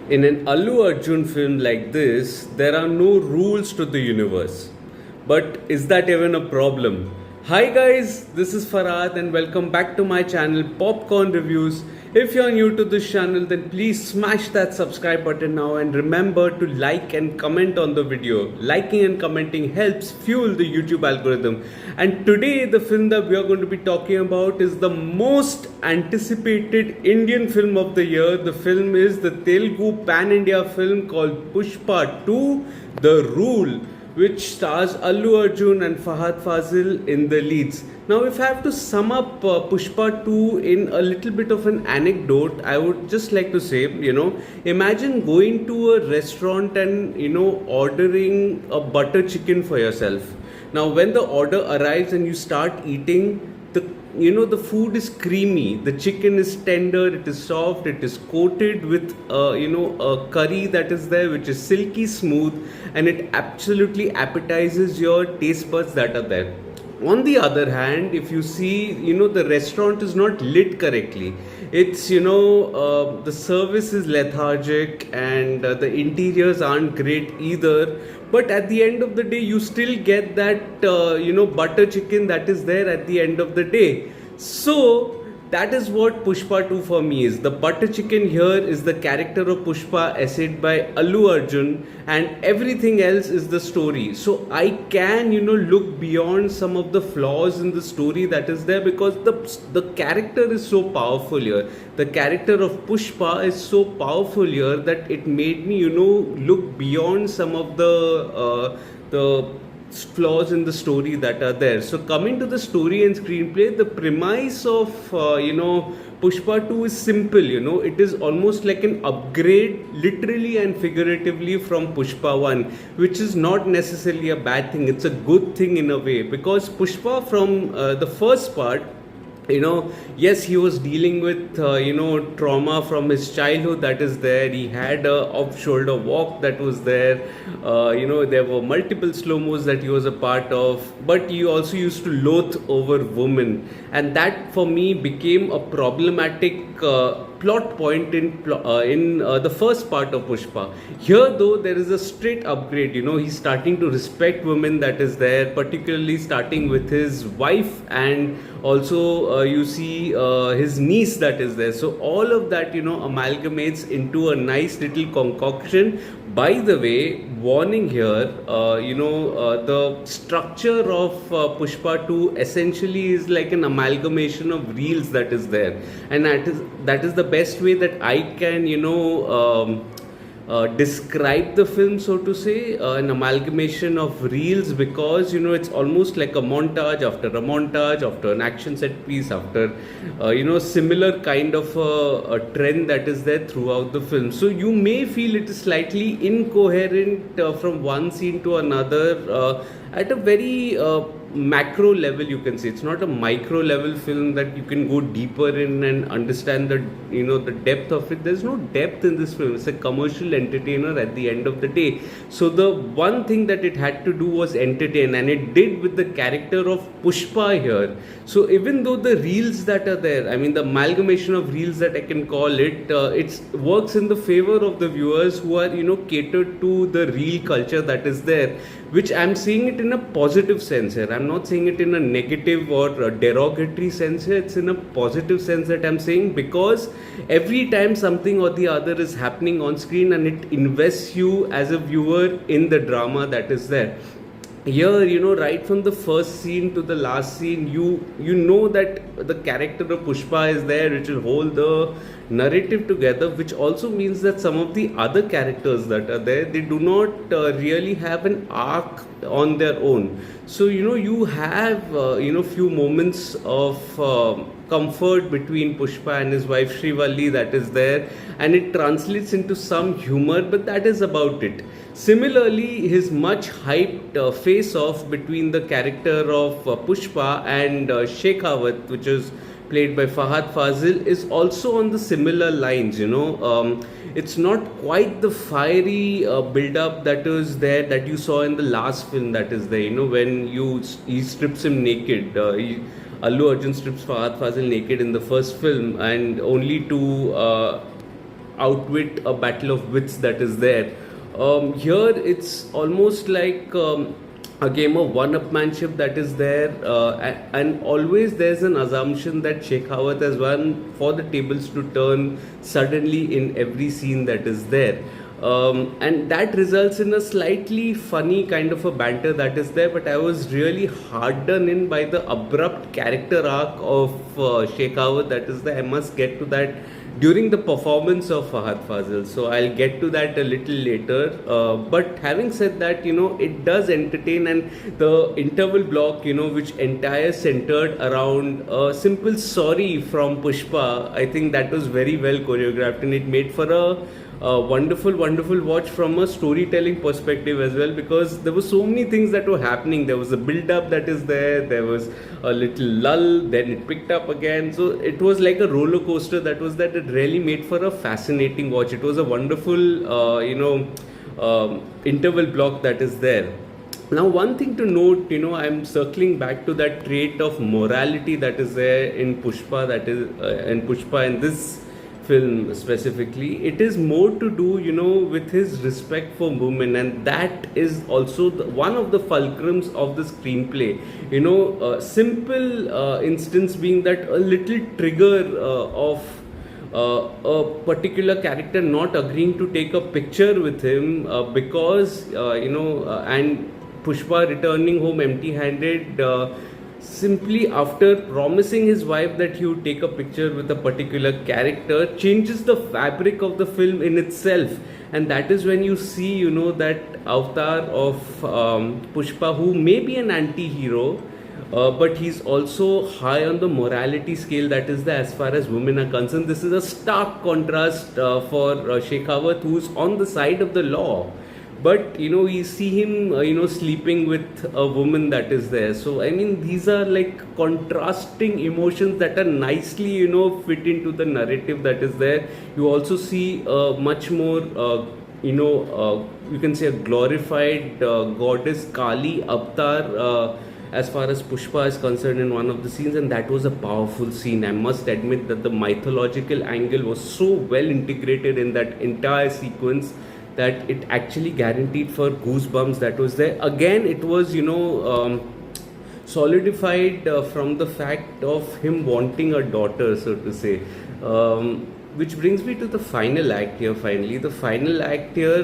In an Allu Arjun film like this, there are no rules to the universe. But is that even a problem? Hi guys, this is Farhad and welcome back to my channel Popcorn Reviews. If you're new to this channel, then please smash that subscribe button now and remember to like and comment on the video. Liking and commenting helps fuel the YouTube algorithm. And today the film that we are going to be talking about is the most anticipated Indian film of the year. The film is the Telugu pan-India film called Pushpa 2, The Rule, which stars Allu Arjun and Faasil in the leads. Now, if I have to sum up Pushpa 2 in a little bit of an anecdote, I would just like to say, imagine going to a restaurant and, ordering a butter chicken for yourself. Now, when the order arrives and you start eating, the food is creamy, the chicken is tender, it is soft, it is coated with a curry that is there which is silky smooth, and it absolutely appetizes your taste buds that are there. On the other hand, if you see, the restaurant is not lit correctly. It's, the service is lethargic and the interiors aren't great either. But at the end of the day, you still get that, butter chicken that is there at the end of the day. So, that is what Pushpa 2 for me is. The butter chicken here is the character of Pushpa essayed by Allu Arjun, and everything else is the story. So I can, look beyond some of the flaws in the story that is there, because the character is so powerful here. The character of Pushpa is so powerful here that it made me, look beyond some of the flaws in the story that are there. So coming to the story and screenplay, the premise of Pushpa 2 is simple. It is almost like an upgrade, literally and figuratively, from Pushpa 1, which is not necessarily a bad thing. It's a good thing in a way, because Pushpa from the first part, yes, he was dealing with trauma from his childhood that is there. He had a off shoulder walk that was there. There were multiple slow-mos that he was a part of, but he also used to loathe over women, and that for me became a problematic plot point in the first part of Pushpa. Here though, there is a straight upgrade. He's starting to respect women that is there, particularly starting with his wife, and also you see his niece that is there. So all of that amalgamates into a nice little concoction. By the way, warning here, the structure of Pushpa 2 essentially is like an amalgamation of reels that is there, and that is the best way that I can describe the film, so to say, an amalgamation of reels, because it's almost like a montage after an action set piece after similar kind of a trend that is there throughout the film. So you may feel it is slightly incoherent from one scene to another at a very macro level, you can say. It's not a micro level film that you can go deeper in and understand the the depth of it. There's no depth in this film. It's a commercial entertainer at the end of the day. So the one thing that it had to do was entertain, and it did with the character of Pushpa here. So even though the reels that are there, I mean the amalgamation of reels that I can call it, it works in the favor of the viewers who are catered to the reel culture that is there, which I'm seeing it in a positive sense here. I'm not saying it in a negative or a derogatory sense here. It's in a positive sense that I'm saying, because every time something or the other is happening on screen, and it invests you as a viewer in the drama that is there. Here, right from the first scene to the last scene, you know that the character of Pushpa is there, which will hold the narrative together, which also means that some of the other characters that are there, they do not really have an arc on their own. So you have few moments of comfort between Pushpa and his wife Srivalli that is there, and it translates into some humor, but that is about it. Similarly, his much hyped face-off between the character of Pushpa and Shekhawat, which is played by Fahadh Faasil, is also on the similar lines. It's not quite the fiery build-up that is there that you saw in the last film that is there. When he strips him naked. Allu Arjun strips Fahadh Faasil naked in the first film, and only to outwit a battle of wits that is there. Here it's almost like a game of one-upmanship that is there, and always there's an assumption that Shekhawat has won for the tables to turn suddenly in every scene that is there. And that results in a slightly funny kind of a banter that is there, but I was really hard done in by the abrupt character arc of Shekhawat that is there. I must get to that during the performance of Fahadh Faasil, so I'll get to that a little later. But having said that, it does entertain, and the interval block, which entire centered around a simple sorry from Pushpa, I think that was very well choreographed, and it made for a wonderful, wonderful watch from a storytelling perspective as well, because there were so many things that were happening. There was a build-up that is there was a little lull, then it picked up again. So it was like a roller coaster that was that. It really made for a fascinating watch. It was a wonderful, interval block that is there. Now, one thing to note, I'm circling back to that trait of morality that is there in Pushpa, in this film specifically. It is more to do, with his respect for women, and that is also one of the fulcrums of the screenplay. Simple instance being that a little trigger of a particular character not agreeing to take a picture with him because and Pushpa returning home empty-handed, simply after promising his wife that he would take a picture with a particular character, changes the fabric of the film in itself. And that is when you see, that avatar of Pushpa, who may be an anti-hero, but he's also high on the morality scale that is there as far as women are concerned. This is a stark contrast for Shekhawat, who's on the side of the law. But we see him sleeping with a woman that is there. So I mean, these are like contrasting emotions that are nicely fit into the narrative that is there. You also see much more you can say a glorified goddess Kali avatar as far as Pushpa is concerned in one of the scenes, and that was a powerful scene. I must admit that the mythological angle was so well integrated in that entire sequence that it actually guaranteed for goosebumps that was there. Again, it was solidified from the fact of him wanting a daughter, so to say. Which brings me to the final act here. Finally, the final act here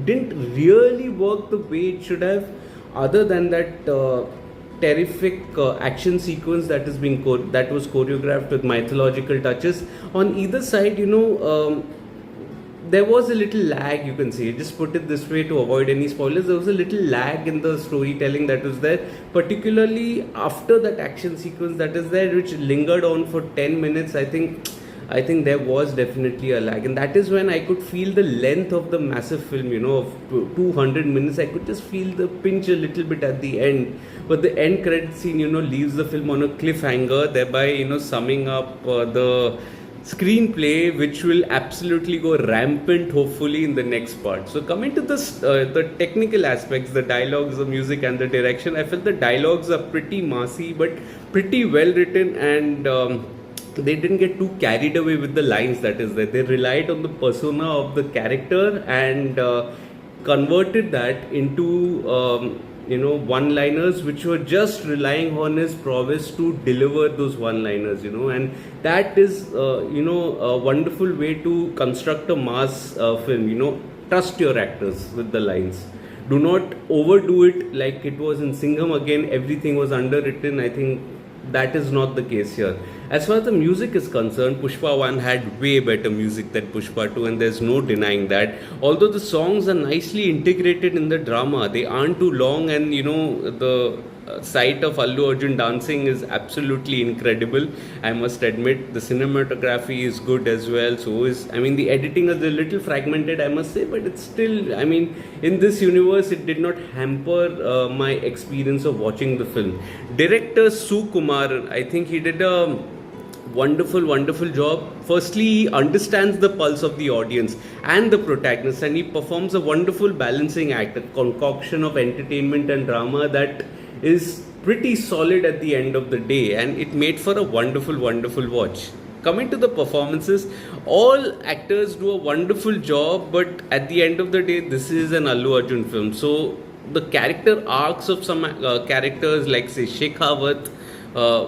didn't really work the way it should have, other than that terrific action sequence that is that was choreographed with mythological touches on either side. There was a little lag, you can say, just put it this way to avoid any spoilers. There was a little lag in the storytelling that was there, particularly after that action sequence that is there, which lingered on for 10 minutes. I think there was definitely a lag, and that is when I could feel the length of the massive film, of 200 minutes. I could just feel the pinch a little bit at the end, but the end credit scene, leaves the film on a cliffhanger, thereby, summing up the screenplay, which will absolutely go rampant hopefully in the next part. So coming to the technical aspects, the dialogues, the music and the direction, I felt the dialogues are pretty massy but pretty well written, and they didn't get too carried away with the lines that is there. They relied on the persona of the character and converted that into one-liners, which were just relying on his prowess to deliver those one-liners, and that is a wonderful way to construct a mass film. Trust your actors with the lines. Do not overdo it like it was in Singham. Again, everything was underwritten. I think that is not the case here. As far as the music is concerned, Pushpa 1 had way better music than Pushpa 2, and there's no denying that. Although the songs are nicely integrated in the drama, they aren't too long, and the sight of Allu Arjun dancing is absolutely incredible. I must admit, the cinematography is good as well. So the editing is a little fragmented, I must say, but it's still, in this universe, it did not hamper my experience of watching the film. Director Sukumar, I think he did a wonderful job. Firstly, he understands the pulse of the audience and the protagonist, and he performs a wonderful balancing act, a concoction of entertainment and drama that is pretty solid at the end of the day, and it made for a wonderful watch. coming to the performances, all actors do a wonderful job, but at the end of the day, this is an Allu Arjun film. So the character arcs of some characters, like say Shekhawat, uh,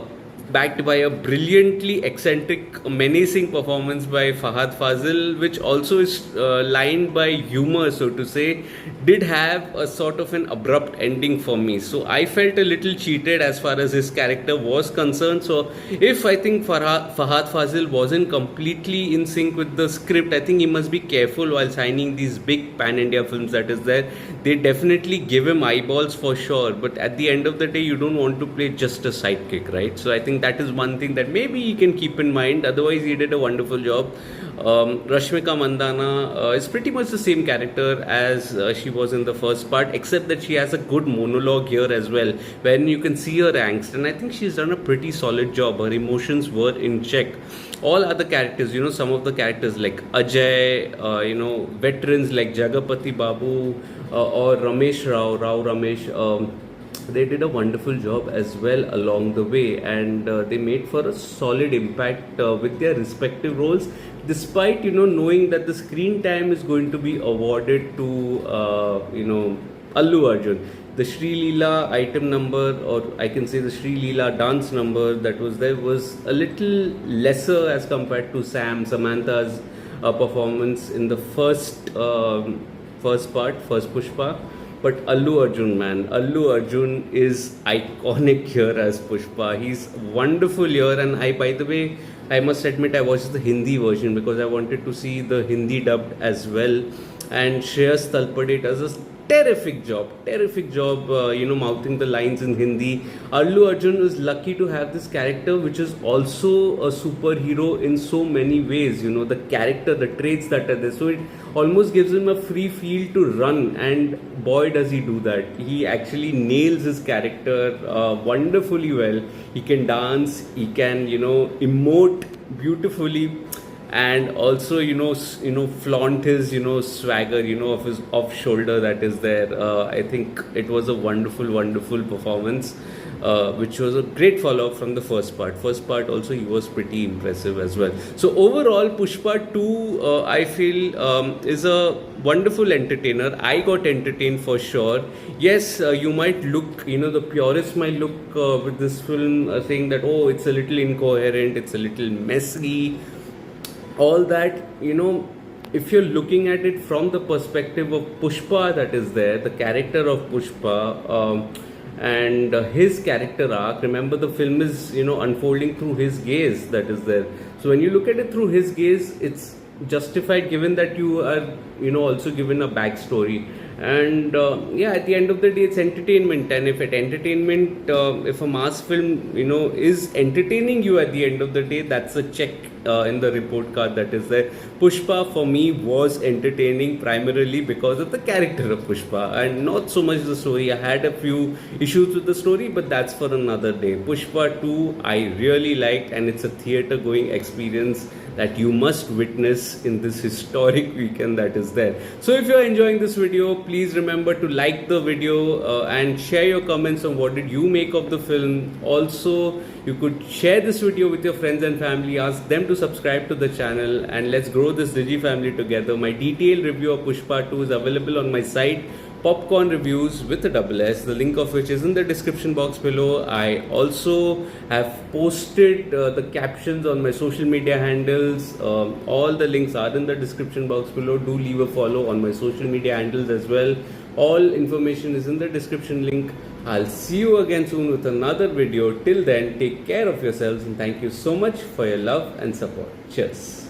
backed by a brilliantly eccentric, menacing performance by Fahadh Faasil, which also is lined by humor, so to say, did have a sort of an abrupt ending for me. So I felt a little cheated as far as his character was concerned. So if I think Fahadh Faasil wasn't completely in sync with the script, I think he must be careful while signing these big pan-India films that is there. They definitely give him eyeballs for sure, but at the end of the day, you don't want to play just a sidekick, right? So I think that is one thing that maybe he can keep in mind. Otherwise, he did a wonderful job. Rashmika Mandana is pretty much the same character as she was in the first part, except that she has a good monologue here as well, when you can see her angst, and I think she's done a pretty solid job. Her emotions were in check. All other characters, some of the characters like Ajay, veterans like Jagapati Babu or Ramesh Rao Ramesh. They did a wonderful job as well along the way, and they made for a solid impact with their respective roles, despite knowing that the screen time is going to be awarded to Allu Arjun. The Sri Leela item number, or I can say the Sri Leela dance number that was there, was a little lesser as compared to Samantha's performance in the first Pushpa. But Allu Arjun, man, Allu Arjun is iconic here as Pushpa. He's wonderful here, and by the way, I must admit I watched the Hindi version because I wanted to see the Hindi dubbed as well. And Shreyas Talpade does a terrific job, mouthing the lines in Hindi. Allu Arjun is lucky to have this character, which is also a superhero in so many ways. The character, the traits that are there. So it almost gives him a free field to run, and boy does he do that. He actually nails his character wonderfully well. He can dance, he can emote beautifully, and also flaunt his swagger of his off shoulder that is there. I think it was a wonderful performance, which was a great follow up from the first part also he was pretty impressive as well. So overall, Pushpa 2 I feel is a wonderful entertainer. I got entertained for sure. Yes, you might look, the purists might look with this film saying that, oh, it's a little incoherent, it's a little messy, all that. If you're looking at it from the perspective of Pushpa that is there, the character of Pushpa, and his character arc, remember the film is unfolding through his gaze that is there. So when you look at it through his gaze, it's justified, given that you are also given a backstory. And at the end of the day, it's entertainment. And if if a mass film is entertaining you at the end of the day, that's a check in the report card that is there. Pushpa for me was entertaining primarily because of the character of Pushpa and not so much the story. I had a few issues with the story, but that's for another day. Pushpa 2 I really liked, and it's a theatre going experience that you must witness in this historic weekend that is there. So if you're enjoying this video, please remember to like the video and share your comments on what did you make of the film. Also, you could share this video with your friends and family, ask them to subscribe to the channel, and let's grow this Digi family together. My detailed review of Pushpa 2 is available on my site, Popcorn Reviews with a double S, the link of which is in the description box below. I also have posted the captions on my social media handles. All the links are in the description box below. Do leave a follow on my social media handles as well. All information is in the description link. I'll see you again soon with another video. Till then, take care of yourselves, and thank you so much for your love and support. Cheers.